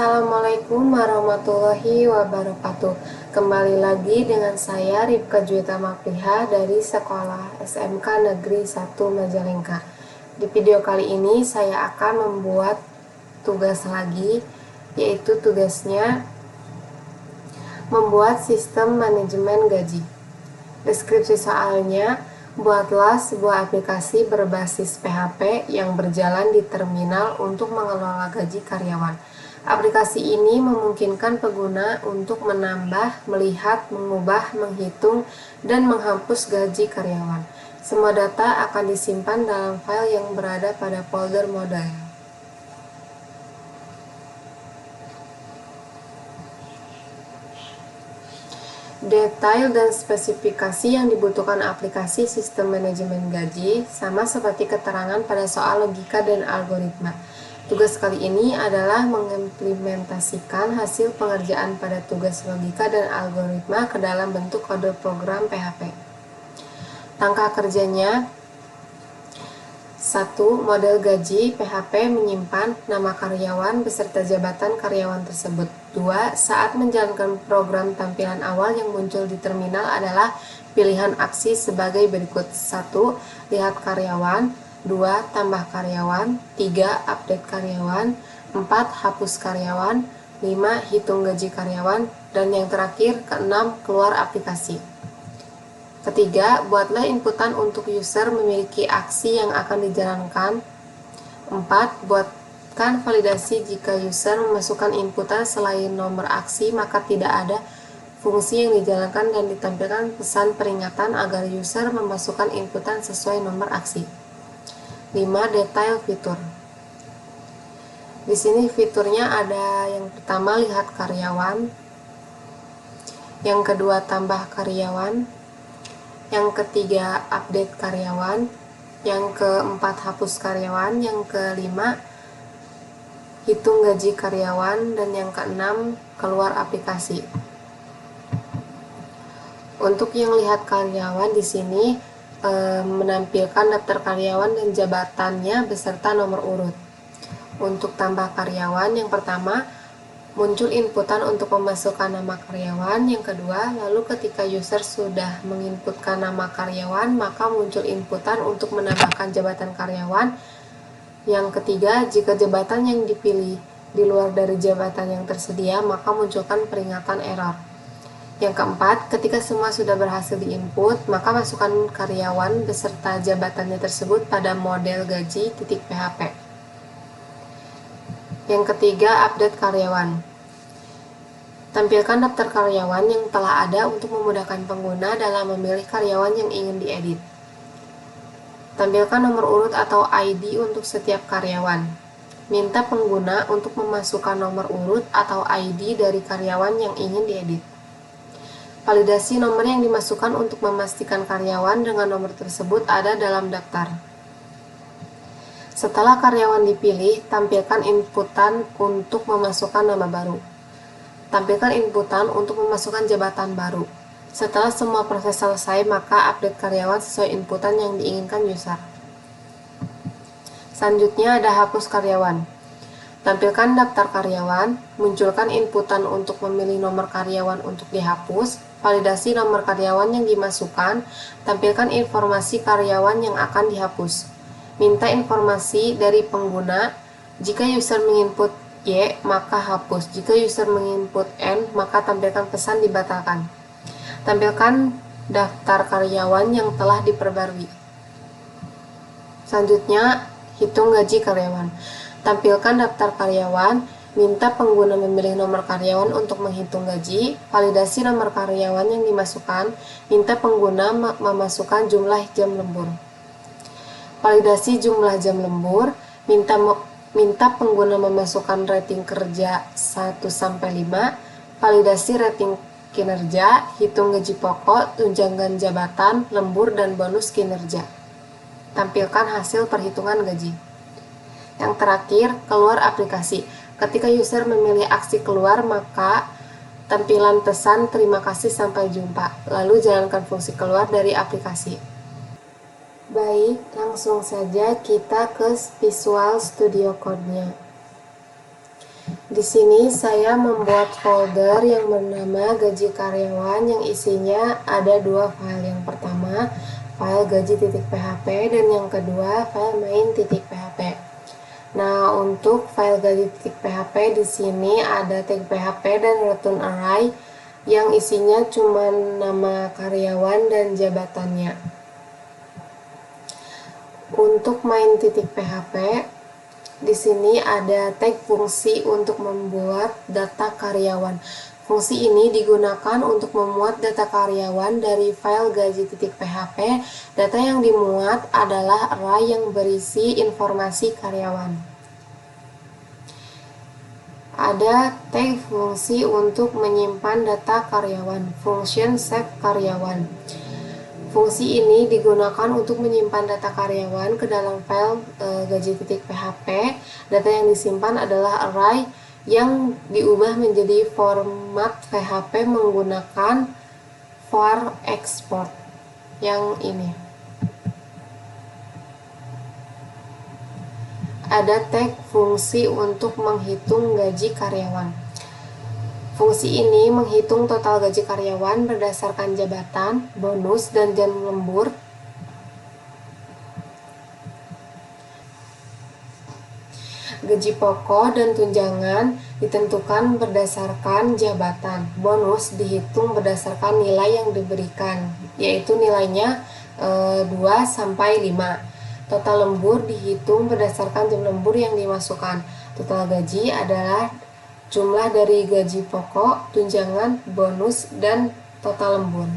Assalamualaikum warahmatullahi wabarakatuh. Kembali lagi dengan saya Ripka Juwita Makliha dari Sekolah SMK Negeri 1 Majalengka. Di video kali ini saya akan membuat tugas lagi, yaitu tugasnya membuat sistem manajemen gaji. Deskripsi soalnya, buatlah sebuah aplikasi berbasis PHP yang berjalan di terminal untuk mengelola gaji karyawan. Aplikasi ini memungkinkan pengguna untuk menambah, melihat, mengubah, menghitung, dan menghapus gaji karyawan. Semua data akan disimpan dalam file yang berada pada folder model. Detail dan spesifikasi yang dibutuhkan aplikasi sistem manajemen gaji sama seperti keterangan pada soal logika dan algoritma. Tugas kali ini adalah mengimplementasikan hasil pengerjaan pada tugas logika dan algoritma ke dalam bentuk kode program PHP. Tangka kerjanya: 1. Model gaji PHP menyimpan nama karyawan beserta jabatan karyawan tersebut. 2. Saat menjalankan program, tampilan awal yang muncul di terminal adalah pilihan aksi sebagai berikut. 1. Lihat karyawan. 2. Tambah karyawan. 3. Update karyawan. 4. Hapus karyawan. 5. Hitung gaji karyawan. Dan yang terakhir, keenam, keluar aplikasi. Ketiga, buatlah inputan untuk user memiliki aksi yang akan dijalankan. 4. Buatkan validasi jika user memasukkan inputan selain nomor aksi, maka tidak ada fungsi yang dijalankan dan ditampilkan pesan peringatan agar user memasukkan inputan sesuai nomor aksi. 5. Detail fitur. Di sini fiturnya ada yang pertama, lihat karyawan, yang kedua, tambah karyawan, yang ketiga, update karyawan, yang keempat, hapus karyawan, yang kelima, hitung gaji karyawan, dan yang keenam, keluar aplikasi. Untuk yang lihat karyawan di sini menampilkan daftar karyawan dan jabatannya beserta nomor urut. Untuk tambah karyawan, yang pertama, muncul inputan untuk memasukkan nama karyawan. Yang kedua, lalu ketika user sudah menginputkan nama karyawan, maka muncul inputan untuk menambahkan jabatan karyawan. Yang ketiga, jika jabatan yang dipilih di luar dari jabatan yang tersedia, maka munculkan peringatan error. Yang keempat, ketika semua sudah berhasil diinput, maka masukkan karyawan beserta jabatannya tersebut pada model gaji .php. Yang ketiga, update karyawan. Tampilkan daftar karyawan yang telah ada untuk memudahkan pengguna dalam memilih karyawan yang ingin diedit. Tampilkan nomor urut atau ID untuk setiap karyawan. Minta pengguna untuk memasukkan nomor urut atau ID dari karyawan yang ingin diedit. Validasi nomor yang dimasukkan untuk memastikan karyawan dengan nomor tersebut ada dalam daftar. Setelah karyawan dipilih, tampilkan inputan untuk memasukkan nama baru. Tampilkan inputan untuk memasukkan jabatan baru. Setelah semua proses selesai, maka update karyawan sesuai inputan yang diinginkan user. Selanjutnya ada hapus karyawan. Tampilkan daftar karyawan, munculkan inputan untuk memilih nomor karyawan untuk dihapus, validasi nomor karyawan yang dimasukkan, tampilkan informasi karyawan yang akan dihapus. Minta informasi dari pengguna. Jika user menginput Y, maka hapus. Jika user menginput N, maka tampilkan pesan dibatalkan. Tampilkan daftar karyawan yang telah diperbarui. Selanjutnya, hitung gaji karyawan. Tampilkan daftar karyawan, minta pengguna memilih nomor karyawan untuk menghitung gaji, validasi nomor karyawan yang dimasukkan, minta pengguna memasukkan jumlah jam lembur. Validasi jumlah jam lembur, minta pengguna memasukkan rating kerja 1-5, validasi rating kinerja, hitung gaji pokok, tunjangan jabatan, lembur, dan bonus kinerja. Tampilkan hasil perhitungan gaji. Yang terakhir, keluar aplikasi. Ketika user memilih aksi keluar, maka tampilan pesan terima kasih sampai jumpa. Lalu jalankan fungsi keluar dari aplikasi. Baik, langsung saja kita ke Visual Studio Code-nya. Di sini saya membuat folder yang bernama gaji karyawan yang isinya ada dua file. Yang pertama file gaji.php dan yang kedua file main.php. Nah, untuk file gaji.php di sini ada tag php dan return array yang isinya cuma nama karyawan dan jabatannya. Untuk main.php di sini ada tag fungsi untuk membuat data karyawan. Fungsi ini digunakan untuk memuat data karyawan dari file gaji.php. Data yang dimuat adalah array yang berisi informasi karyawan. Ada tag fungsi untuk menyimpan data karyawan, function save karyawan. Fungsi ini digunakan untuk menyimpan data karyawan ke dalam file gaji.php. Data yang disimpan adalah array yang diubah menjadi format PHP menggunakan var export yang ini. Ada tag fungsi untuk menghitung gaji karyawan. Fungsi ini menghitung total gaji karyawan berdasarkan jabatan, bonus, dan jam lembur. Gaji pokok dan tunjangan ditentukan berdasarkan jabatan. Bonus dihitung berdasarkan nilai yang diberikan, yaitu nilainya 2 sampai 5. Total lembur dihitung berdasarkan jam lembur yang dimasukkan. Total gaji adalah jumlah dari gaji pokok, tunjangan, bonus, dan total lembur.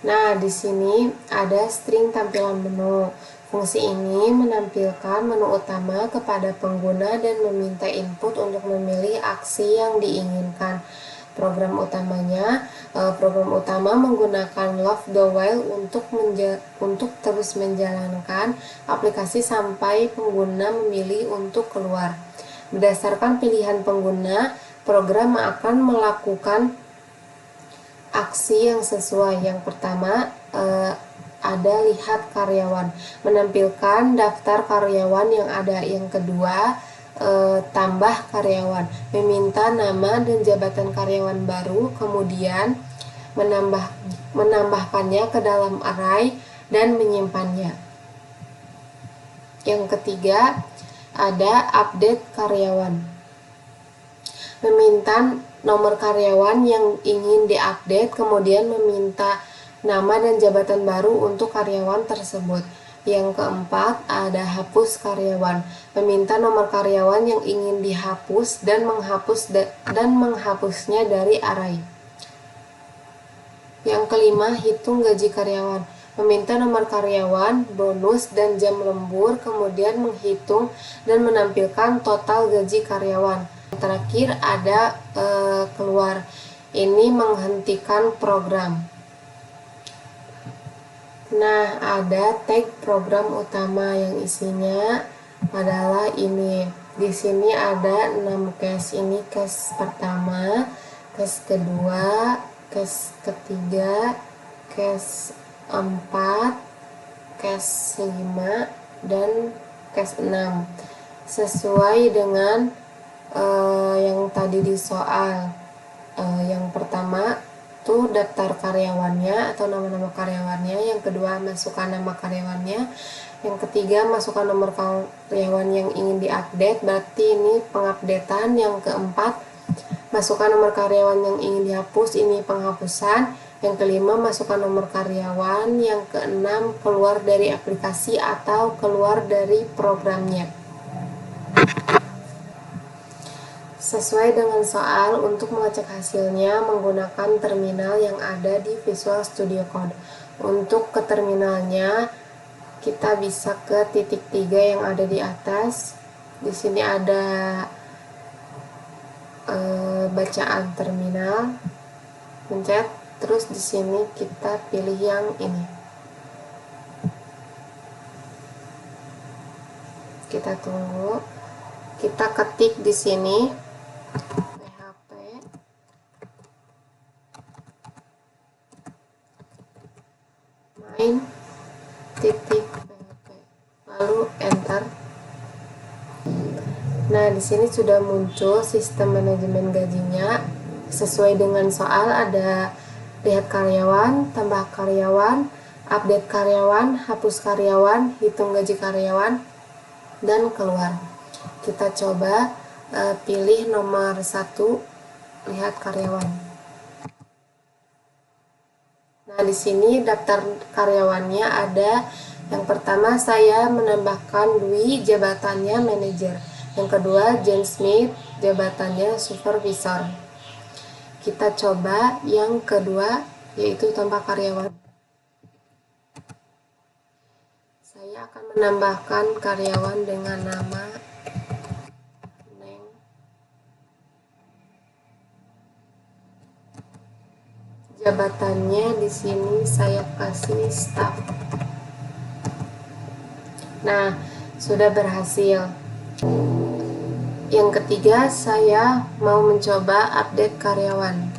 Nah, di sini ada string tampilan menu. Fungsi ini menampilkan menu utama kepada pengguna dan meminta input untuk memilih aksi yang diinginkan. Program utama menggunakan love the while untuk terus menjalankan aplikasi sampai pengguna memilih untuk keluar. Berdasarkan pilihan pengguna, program akan melakukan aksi yang sesuai. Yang pertama ada lihat karyawan, menampilkan daftar karyawan yang ada. Yang kedua tambah karyawan, meminta nama dan jabatan karyawan baru, kemudian menambahkannya ke dalam array dan menyimpannya. Yang ketiga ada update karyawan, meminta nomor karyawan yang ingin diupdate, kemudian meminta nama dan jabatan baru untuk karyawan tersebut. Yang keempat ada hapus karyawan, meminta nomor karyawan yang ingin dihapus dan menghapusnya dari array. Yang kelima hitung gaji karyawan, meminta nomor karyawan, bonus, dan jam lembur, kemudian menghitung dan menampilkan total gaji karyawan. Terakhir ada keluar, ini menghentikan program. Nah, ada tag program utama yang isinya adalah ini. Di sini ada 6 case. Ini case pertama, case kedua, case ketiga, case 4, case 5, dan case 6. Sesuai dengan yang tadi di soal. Yang pertama tuh daftar karyawannya atau nama-nama karyawannya, yang kedua masukkan nama karyawannya, yang ketiga masukkan nomor karyawan yang ingin diupdate, berarti ini pengupdatean. Yang keempat masukkan nomor karyawan yang ingin dihapus, ini penghapusan. Yang kelima masukkan nomor karyawan, yang keenam keluar dari aplikasi atau keluar dari programnya. Sesuai dengan soal, untuk mengecek hasilnya menggunakan terminal yang ada di Visual Studio Code. Untuk ke terminalnya, kita bisa ke titik 3 yang ada di atas. Di sini ada bacaan terminal, pencet, terus di sini kita pilih yang ini. Kita tunggu. Kita ketik di sini php main.php, lalu enter. Nah, di sini sudah muncul sistem manajemen gajinya. Sesuai dengan soal, ada lihat karyawan, tambah karyawan, update karyawan, hapus karyawan, hitung gaji karyawan, dan keluar. Kita coba pilih nomor 1, lihat karyawan. Nah, di sini daftar karyawannya ada. Yang pertama, saya menambahkan Dwi, jabatannya manajer. Yang kedua, Jane Smith, jabatannya supervisor. Kita coba yang kedua, yaitu tambah karyawan. Saya akan menambahkan karyawan dengan nama Neng. Jabatannya di sini saya kasih staff. Nah, sudah berhasil. Yang ketiga, saya mau mencoba update karyawan.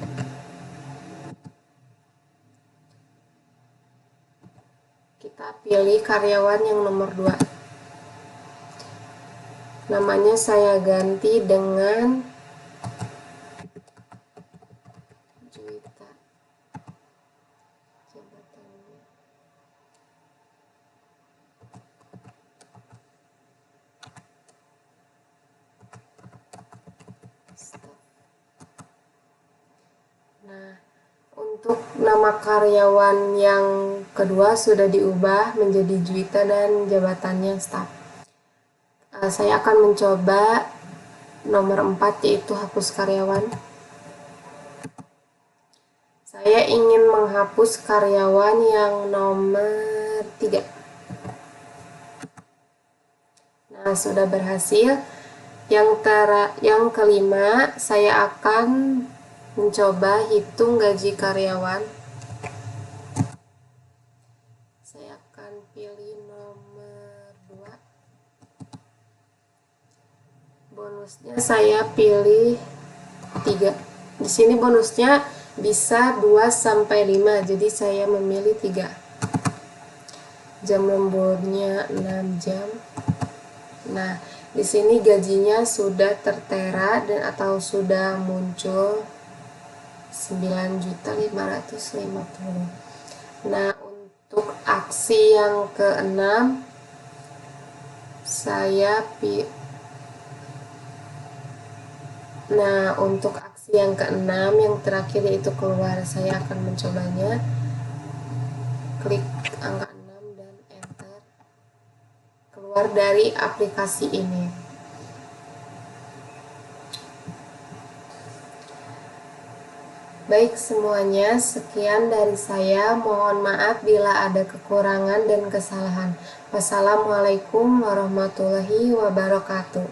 Kita pilih karyawan yang nomor 2. Namanya saya ganti dengan Juwita. Jabatannya staff. Nah, untuk nama karyawan yang kedua sudah diubah menjadi Juwita dan jabatannya staff. Saya akan mencoba nomor 4, yaitu hapus karyawan. Saya ingin menghapus karyawan yang nomor 3. Nah, sudah berhasil. Yang kelima, saya akan mencoba hitung gaji karyawan. Saya akan pilih nomor 2. Bonusnya saya pilih 3. Di sini bonusnya bisa 2 sampai 5, jadi saya memilih 3. Jam lemburnya 6 jam. Nah, di sini gajinya sudah tertera dan atau sudah muncul 9.550.000. Nah, untuk aksi yang ke-6 untuk aksi yang ke-6 yang terakhir yaitu keluar, saya akan mencobanya. Klik angka 6 dan enter. Keluar dari aplikasi ini. Baik semuanya, sekian dari saya. Mohon maaf bila ada kekurangan dan kesalahan. Wassalamualaikum warahmatullahi wabarakatuh.